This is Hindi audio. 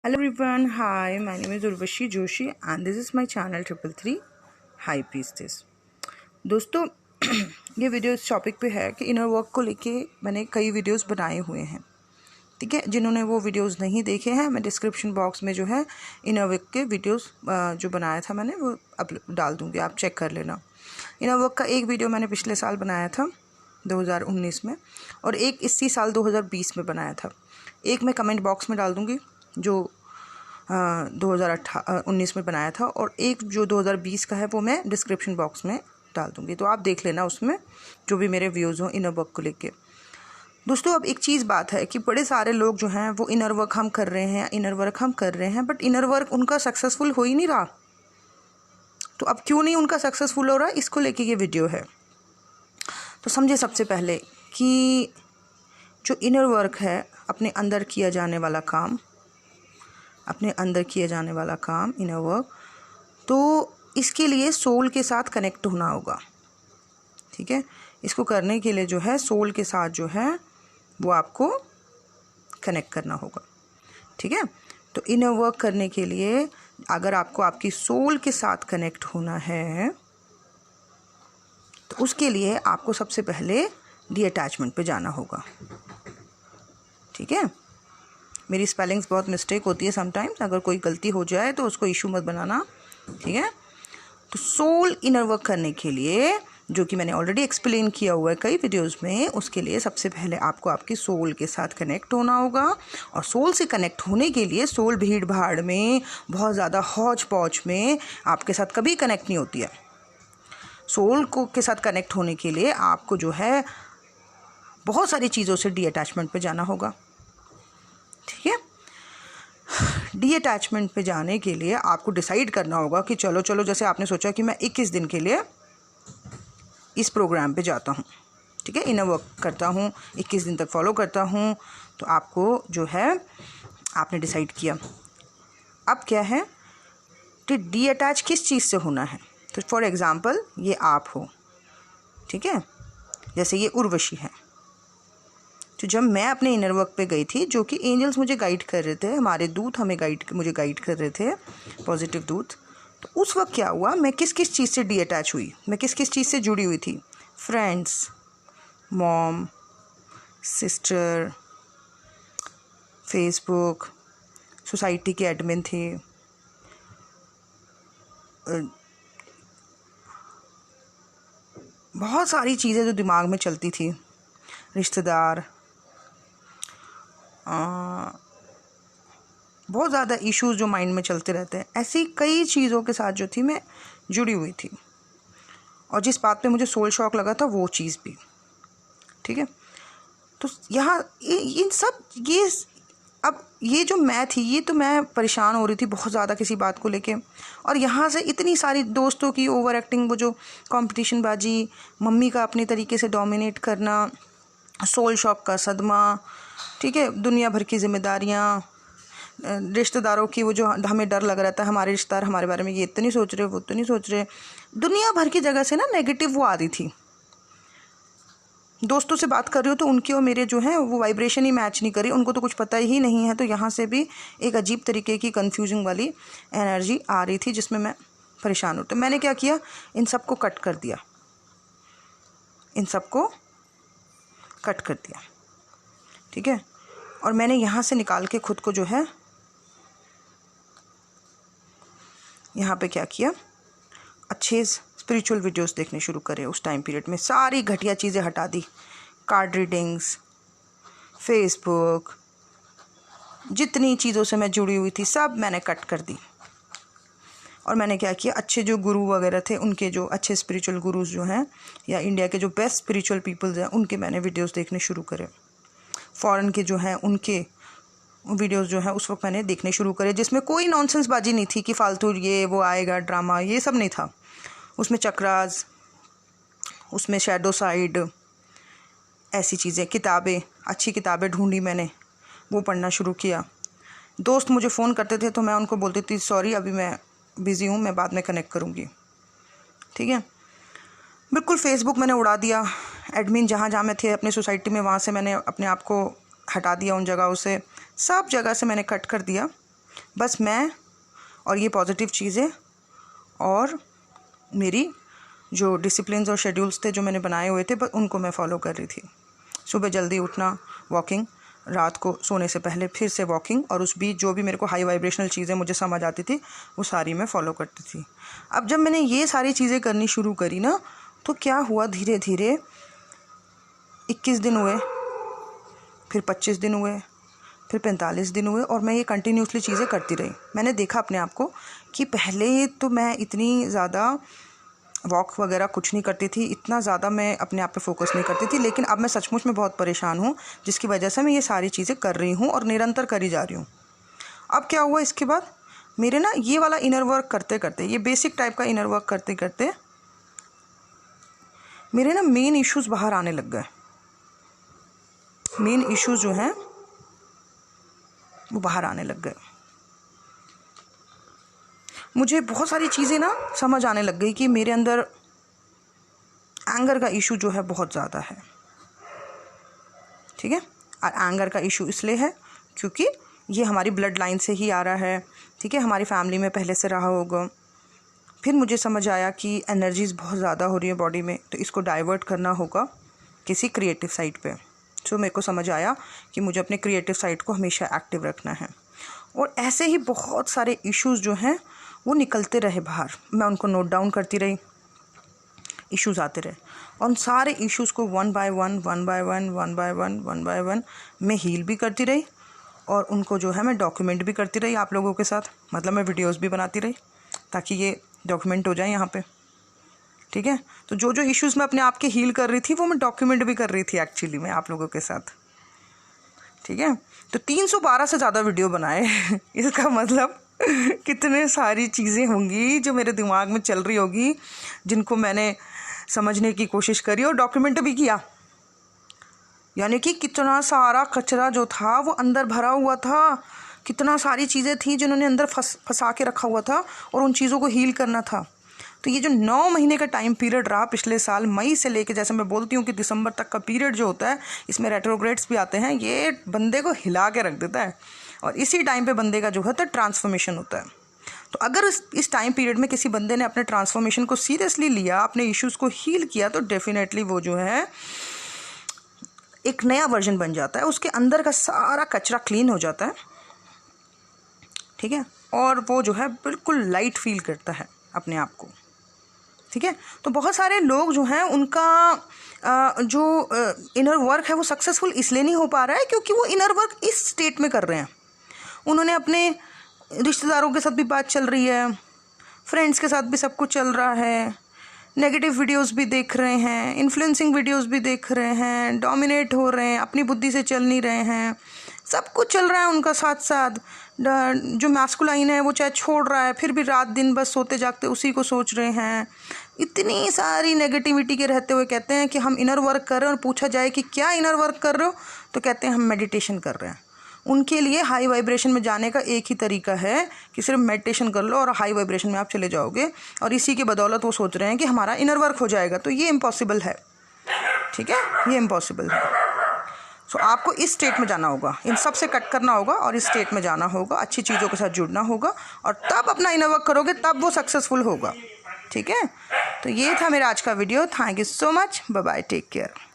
Hello everyone, hi, my name is Urvashi Joshi and this is my channel 333 High Priestess। दोस्तों ये वीडियो इस टॉपिक पे है कि इनर वर्क को लेके मैंने कई वीडियोस बनाए हुए हैं, ठीक है। जिन्होंने वो वीडियोस नहीं देखे हैं, मैं डिस्क्रिप्शन बॉक्स में जो है इनर वर्क के वीडियोस जो बनाया था मैंने वो डाल दूँगी, आप चेक कर लेना। इनर वर्क का एक वीडियो मैंने पिछले साल बनाया था 2019 में और एक इसी साल 2020 में बनाया था। एक मैं कमेंट बॉक्स में डाल दूँगी जो 2019 में बनाया था और एक जो 2020 का है वो मैं डिस्क्रिप्शन बॉक्स में डाल दूँगी, तो आप देख लेना उसमें जो भी मेरे व्यूज़ हों इनर वर्क को लेके। दोस्तों अब एक चीज़ बात है कि बड़े सारे लोग जो हैं वो इनर वर्क हम कर रहे हैं बट इनर वर्क उनका सक्सेसफुल हो ही नहीं रहा। तो अब क्यों नहीं उनका सक्सेसफुल हो रहा, इसको लेके ये वीडियो है। तो समझे सबसे पहले कि जो इनर वर्क है, अपने अंदर किया जाने वाला काम इनर वर्क, तो इसके लिए सोल के साथ कनेक्ट होना होगा, ठीक है। इसको करने के लिए जो है सोल के साथ जो है वो आपको कनेक्ट करना होगा, ठीक है। तो इनर वर्क करने के लिए अगर आपको आपकी सोल के साथ कनेक्ट होना है तो उसके लिए आपको सबसे पहले डीअटैचमेंट पे जाना होगा, ठीक है। मेरी स्पेलिंग्स बहुत मिस्टेक होती है समटाइम्स, अगर कोई गलती हो जाए तो उसको इशू मत बनाना, ठीक है। तो सोल इनर वर्क करने के लिए, जो कि मैंने ऑलरेडी एक्सप्लेन किया हुआ है कई वीडियोस में, उसके लिए सबसे पहले आपको आपकी सोल के साथ कनेक्ट होना होगा। और सोल से कनेक्ट होने के लिए सोल भीड़ भाड़ में, बहुत ज़्यादा हौच पौच में आपके साथ कभी कनेक्ट नहीं होती है। सोल को के साथ कनेक्ट होने के लिए आपको जो है बहुत सारी चीज़ों से डीअटैचमेंट पे जाना होगा, ठीक है। डीअटैचमेंट पे जाने के लिए आपको डिसाइड करना होगा कि चलो जैसे आपने सोचा कि मैं 21 दिन के लिए इस प्रोग्राम पे जाता हूँ, ठीक है, इनर वर्क करता हूँ, 21 दिन तक फॉलो करता हूँ। तो आपको जो है आपने डिसाइड किया, अब क्या है कि डीअटैच किस चीज़ से होना है। तो फॉर एग्ज़ाम्पल ये आप हो, ठीक है, जैसे ये उर्वशी है। तो जब मैं अपने इनर वर्क पे गई थी, जो कि एंजल्स मुझे गाइड कर रहे थे, हमारे दूत मुझे गाइड कर रहे थे, पॉजिटिव दूत, तो उस वक्त क्या हुआ, मैं किस किस चीज़ से डीअटैच हुई, मैं किस किस चीज़ से जुड़ी हुई थी। Friends, mom, sister, Facebook, society के एडमिन थे, बहुत सारी चीज़ें जो दिमाग में चलती थी, रिश्तेदार, बहुत ज़्यादा इश्यूज़ जो माइंड में चलते रहते हैं, ऐसी कई चीज़ों के साथ जो थी मैं जुड़ी हुई थी। और जिस बात पे मुझे सोल शॉक लगा था वो चीज़ भी, ठीक है। तो यहाँ इन सब अब ये जो मैं थी, ये तो मैं परेशान हो रही थी बहुत ज़्यादा किसी बात को लेके। और यहाँ से इतनी सारी दोस्तों की ओवर एक्टिंग, वो जो कंपटीशन बाजी, मम्मी का अपने तरीके से डोमिनेट करना, सोल शॉक का सदमा, ठीक है, दुनिया भर की जिम्मेदारियाँ, रिश्तेदारों की वो जो हमें डर लग रहा था, हमारे रिश्तेदार हमारे बारे में ये इतनी नहीं सोच रहे, वो तो नहीं सोच रहे, दुनिया भर की जगह से ना नेगेटिव वो आ रही थी। दोस्तों से बात कर रही हो तो उनके और मेरे जो है वो वाइब्रेशन ही मैच नहीं करी, उनको तो कुछ पता ही नहीं है। तो यहाँ से भी एक अजीब तरीके की कंफ्यूजिंग वाली एनर्जी आ रही थी जिसमें मैं परेशान हूँ। तो मैंने क्या किया, इन सबको कट कर दिया, ठीक है। और मैंने यहाँ से निकाल के खुद को जो है यहाँ पे क्या किया, अच्छे स्पिरिचुअल वीडियोस देखने शुरू करे। उस टाइम पीरियड में सारी घटिया चीज़ें हटा दी, कार्ड रीडिंग्स, फेसबुक, जितनी चीज़ों से मैं जुड़ी हुई थी सब मैंने कट कर दी। और मैंने क्या किया, अच्छे जो गुरु वगैरह थे, उनके जो अच्छे स्पिरिचुअल गुरुज जो हैं, या इंडिया के जो बेस्ट स्पिरिचुअल पीपल्स हैं, उनके मैंने वीडियोस देखने शुरू करे। फॉरेन के जो हैं उनके वीडियोस जो हैं उस वक्त मैंने देखने शुरू करे, जिसमें कोई नॉनसेंस बाजी नहीं थी कि फालतू ये वो आएगा ड्रामा, ये सब नहीं था। उसमें चक्रास, उसमें शैडो साइड, ऐसी चीज़ें, किताबें, अच्छी किताबें ढूंढी मैंने, वो पढ़ना शुरू किया। दोस्त मुझे फ़ोन करते थे तो मैं उनको बोलती थी सॉरी अभी मैं बिज़ी हूँ, मैं बाद में कनेक्ट करूँगी, ठीक है। बिल्कुल फेसबुक मैंने उड़ा दिया, एडमिन जहाँ मैं थे अपनी सोसाइटी में, वहाँ से मैंने अपने आप को हटा दिया, उन जगहों से, सब जगह से मैंने कट कर दिया। बस मैं और ये पॉजिटिव चीज़ें और मेरी जो डिसिप्लिन्स और शेड्यूल्स थे जो मैंने बनाए हुए थे, बस उनको मैं फॉलो कर रही थी। सुबह जल्दी उठना, वॉकिंग, रात को सोने से पहले फिर से वॉकिंग, और उस बीच जो भी मेरे को हाई वाइब्रेशनल चीज़ें मुझे समझ आती थी वो सारी मैं फॉलो करती थी। अब जब मैंने ये सारी चीज़ें करनी शुरू करी ना, तो क्या हुआ, धीरे धीरे 21 दिन हुए, फिर 25 दिन हुए, फिर 45 दिन हुए, और मैं ये कंटिन्यूसली चीज़ें करती रही। मैंने देखा अपने आप को कि पहले तो मैं इतनी ज़्यादा वॉक वगैरह कुछ नहीं करती थी, इतना ज़्यादा मैं अपने आप पे फोकस नहीं करती थी, लेकिन अब मैं सचमुच में बहुत परेशान हूँ, जिसकी वजह से मैं ये सारी चीज़ें कर रही हूँ और निरंतर करी जा रही हूँ। अब क्या हुआ इसके बाद, मेरे ना ये वाला इनर वर्क करते करते, ये बेसिक टाइप का इनर वर्क करते करते मेरे ना मेन इश्यूज़ बाहर आने लग गए। मेन इश्यूज़ जो हैं वो बाहर आने लग गए। मुझे बहुत सारी चीज़ें ना समझ आने लग गई कि मेरे अंदर एंगर का इशू जो है बहुत ज़्यादा है। ठीक है, और एंगर का इशू इसलिए है क्योंकि ये हमारी ब्लड लाइन से ही आ रहा है। ठीक है, हमारी फैमिली में पहले से रहा होगा। फिर मुझे समझ आया कि एनर्जीज़ बहुत ज़्यादा हो रही है बॉडी में, तो इसको डाइवर्ट करना होगा किसी क्रिएटिव साइड पे। तो मेरे को समझ आया कि मुझे अपने क्रिएटिव साइड को हमेशा एक्टिव रखना है। और ऐसे ही बहुत सारे इश्यूज़ जो हैं वो निकलते रहे बाहर। मैं उनको नोट डाउन करती रही, इश्यूज़ आते रहे, और उन सारे इश्यूज़ को वन बाय वन मैं हील भी करती रही, और उनको जो है मैं डॉक्यूमेंट भी करती रही आप लोगों के साथ। मतलब मैं वीडियोज़ भी बनाती रही ताकि ये डॉक्यूमेंट हो जाए यहाँ पे। ठीक है, तो जो जो इश्यूज़ मैं अपने आप के हील कर रही थी वो मैं डॉक्यूमेंट भी कर रही थी एक्चुअली में आप लोगों के साथ। ठीक है, तो 312 से ज़्यादा वीडियो बनाए इसका मतलब कितने सारी चीज़ें होंगी जो मेरे दिमाग में चल रही होगी, जिनको मैंने समझने की कोशिश करी और डॉक्यूमेंट भी किया। यानी कि कितना सारा कचरा जो था वो अंदर भरा हुआ था, कितना सारी चीज़ें थी जिन्होंने अंदर फंसा के रखा हुआ था, और उन चीज़ों को हील करना था। तो ये जो 9 महीने का टाइम पीरियड रहा पिछले साल मई से लेके, जैसे मैं बोलती हूँ कि दिसंबर तक का पीरियड जो होता है, इसमें रेट्रोग्रेड्स भी आते हैं, ये बंदे को हिला के रख देता है, और इसी टाइम पे बंदे का जो होता है ट्रांसफॉर्मेशन होता है। तो अगर इस टाइम पीरियड में किसी बंदे ने अपने ट्रांसफॉर्मेशन को सीरियसली लिया, अपने इश्यूज़ को हील किया, तो डेफिनेटली वो जो है एक नया वर्जन बन जाता है, उसके अंदर का सारा कचरा क्लीन हो जाता है। ठीक है, और वो जो है बिल्कुल लाइट फील करता है अपने आप को। ठीक है, तो बहुत सारे लोग जो हैं उनका जो इनर वर्क है वो सक्सेसफुल इसलिए नहीं हो पा रहा है क्योंकि वो इनर वर्क इस स्टेट में कर रहे हैं। उन्होंने अपने रिश्तेदारों के साथ भी बात चल रही है, फ्रेंड्स के साथ भी सब कुछ चल रहा है, नेगेटिव वीडियोस भी देख रहे हैं, इन्फ्लुएंसिंग वीडियोस भी देख रहे हैं, डोमिनेट हो रहे हैं, अपनी बुद्धि से चल नहीं रहे हैं, सब कुछ चल रहा है उनका साथ साथ। जो मैस्कुलाइन है वो चाहे छोड़ रहा है, फिर भी रात दिन बस सोते जागते उसी को सोच रहे हैं। इतनी सारी नेगेटिविटी के रहते हुए कहते हैं कि हम इनर वर्क कर रहे हैं, और पूछा जाए कि क्या इनर वर्क कर रहे हो, तो कहते हैं हम मेडिटेशन कर रहे हैं। उनके लिए हाई वाइब्रेशन में जाने का एक ही तरीका है कि सिर्फ मेडिटेशन कर लो और हाई वाइब्रेशन में आप चले जाओगे, और इसी के बदौलत वो सोच रहे हैं कि हमारा इनर वर्क हो जाएगा। तो ये इम्पॉसिबल है। ठीक है, ये इम्पॉसिबल है। सो आपको इस स्टेट में जाना होगा, इन सब से कट करना होगा और इस स्टेट में जाना होगा, अच्छी चीज़ों के साथ जुड़ना होगा, और तब अपना इनर वर्क करोगे, तब वो सक्सेसफुल होगा। ठीक है, तो ये था मेरा आज का video. Thank you so much, bye bye, take care.